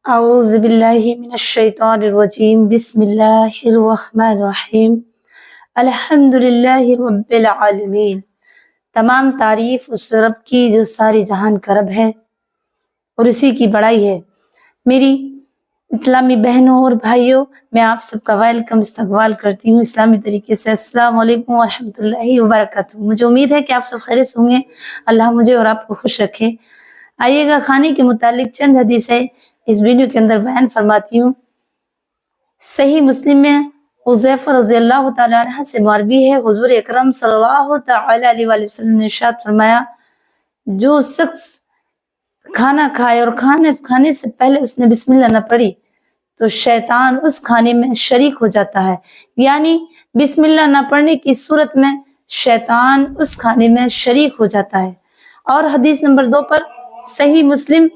اعوذ باللہ من الشیطان الرجیم، بسم اللہ الرحمن الرحیم، الحمد للہ رب العالمین۔ تمام تعریف اس رب کی جو ساری جہان کا رب ہے اور اسی کی بڑائی ہے۔ میری اسلامی بہنوں اور بھائیوں، میں آپ سب کا ویلکم استقبال کرتی ہوں اسلامی طریقے سے۔ السلام علیکم ورحمۃ اللہ وبرکاتہ۔ مجھے امید ہے کہ آپ سب خیریت سے ہوں گے، اللہ مجھے اور آپ کو خوش رکھے۔ آئیے گا کھانے کے متعلق چند حدیثیں اس ویڈیو کے اندر بیان فرماتی ہوں۔ صحیح مسلم میں حذیفہ رضی اللہ تعالیٰ عنہ سے مروی ہے، حضور اکرم صلی اللہ تعالیٰ علیہ وآلہ وسلم نے ارشاد فرمایا، جو شخص کھانا کھائے اور کھانے سے پہلے اس نے بسم اللہ نہ پڑھی تو شیطان اس کھانے میں شریک ہو جاتا ہے، یعنی بسم اللہ نہ پڑھنے کی صورت میں شیطان اس کھانے میں شریک ہو جاتا ہے۔ اور حدیث نمبر 2 پر صحیح مسلم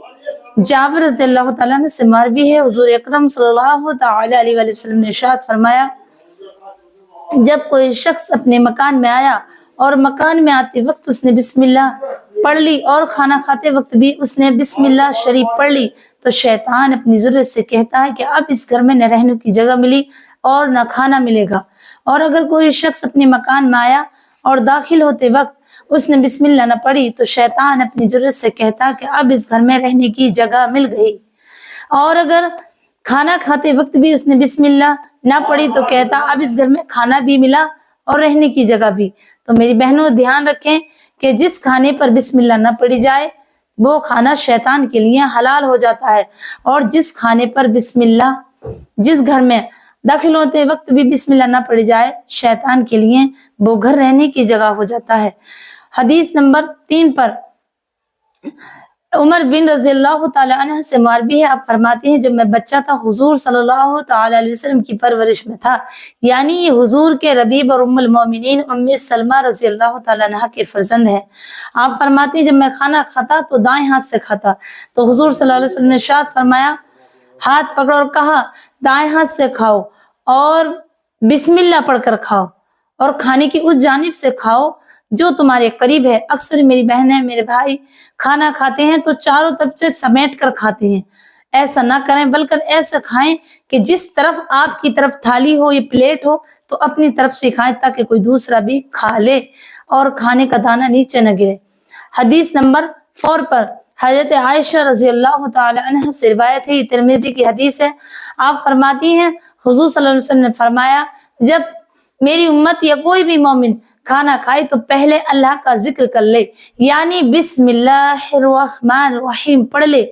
جابر رضی اللہ تعالیٰ عنہ سے مروی ہے، حضور اکرم صلی اللہ تعالیٰ علیہ وآلہ وسلم نے ارشاد فرمایا، جب کوئی شخص اپنے مکان میں آیا اور مکان میں آتے وقت اس نے بسم اللہ پڑھ لی اور کھانا کھاتے وقت بھی اس نے بسم اللہ شریف پڑھ لی تو شیطان اپنی ضرورت سے کہتا ہے کہ اب اس گھر میں نہ رہنے کی جگہ ملی اور نہ کھانا ملے گا۔ اور اگر کوئی شخص اپنے مکان میں آیا اور داخل ہوتے وقت اس نے بسم اللہ نہ پڑھی تو شیطان اپنی ضرورت سے کہتا کہ اب اس گھر میں رہنے کی جگہ مل گئی۔ اور اگر کھانا کھاتے وقت بھی اس نے بسم اللہ نہ پڑھی تو کہتا اب اس گھر میں کھانا بھی ملا اور رہنے کی جگہ بھی۔ تو میری بہنوں دھیان رکھیں کہ جس کھانے پر بسم اللہ نہ پڑھی جائے وہ کھانا شیطان کے لیے حلال ہو جاتا ہے، اور جس کھانے پر بسم اللہ، جس گھر میں داخل ہوتے وقت بھی بسم اللہ نہ پڑھی جائے شیطان کے لیے وہ گھر رہنے کی جگہ ہو جاتا ہے۔ حدیث نمبر 3 پر عمر بن رضی اللہ تعالیٰ عنہ سے مروی ہے، آپ فرماتے ہیں جب میں بچہ تھا حضور صلی اللہ تعالیٰ علیہ وسلم کی پرورش میں تھا، یعنی یہ حضور کے ربیب اور ام المومنین ام سلمہ رضی اللہ تعالیٰ عنہ کے فرزند ہیں۔ آپ فرماتے ہیں جب میں کھانا کھاتا تو دائیں ہاتھ سے کھاتا تو حضور صلی اللہ علیہ وسلم نے ارشاد فرمایا، ہاتھ پکڑا اور کہا دائیں ہاتھ سے کھاؤ اور بسم اللہ پڑھ کر کھاؤ اور کھانے کی اس جانب سے کھاؤ جو تمہارے قریب ہے۔ اکثر میری بہنیں میرے بھائی کھانا کھاتے ہیں تو چاروں طرف سے سمیٹ کر کھاتے ہیں، ایسا نہ کریں بلکہ ایسا کھائیں کہ جس طرف آپ کی طرف تھالی ہو یا پلیٹ ہو تو اپنی طرف سے کھائیں تاکہ کوئی دوسرا بھی کھا لے اور کھانے کا دانہ نیچے نہ گرے۔ حدیث نمبر 4 پر حضرت عائشہ رضی اللہ تعالی عنہ سے روایت ہے، یہ ترمذی کی حدیث ہے، آپ فرماتی ہیں حضور صلی اللہ علیہ وسلم نے فرمایا، جب میری امت یا کوئی بھی مومن کھانا کھائے تو پہلے اللہ کا ذکر کر لے، یعنی بسم اللہ الرحمن الرحیم پڑھ لے۔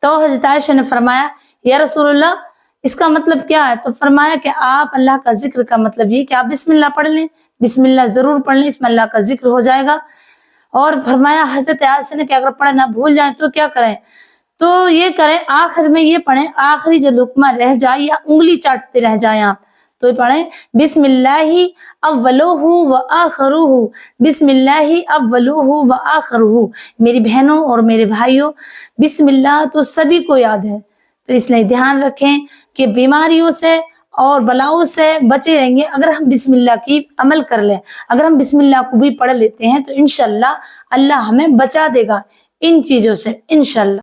تو حضرت عائشہ نے فرمایا یا رسول اللہ اس کا مطلب کیا ہے؟ تو فرمایا کہ آپ اللہ کا ذکر کا مطلب یہ کہ آپ بسم اللہ پڑھ لیں، بسم اللہ ضرور پڑھ لیں، اس میں اللہ کا ذکر ہو جائے گا۔ اور فرمایا حضرت عائشہ نے کہ اگر پڑھنا بھول جائیں تو کیا کریں؟ تو یہ کریں آخر میں یہ پڑھیں، آخری جو لقمہ رہ جائے یا انگلی چاٹتے رہ جائیں آپ تو یہ پڑھیں بسم اللہ اولہ و آخرہ، بسم اللہ اولہ و آخرہ۔ میری بہنوں اور میرے بھائیوں بسم اللہ تو سبھی کو یاد ہے، تو اس لیے دھیان رکھیں کہ بیماریوں سے اور بلاؤں سے بچے رہیں گے اگر ہم بسم اللہ کی عمل کر لیں۔ اگر ہم بسم اللہ کو بھی پڑھ لیتے ہیں تو انشاءاللہ اللہ ہمیں بچا دے گا ان چیزوں سے انشاءاللہ۔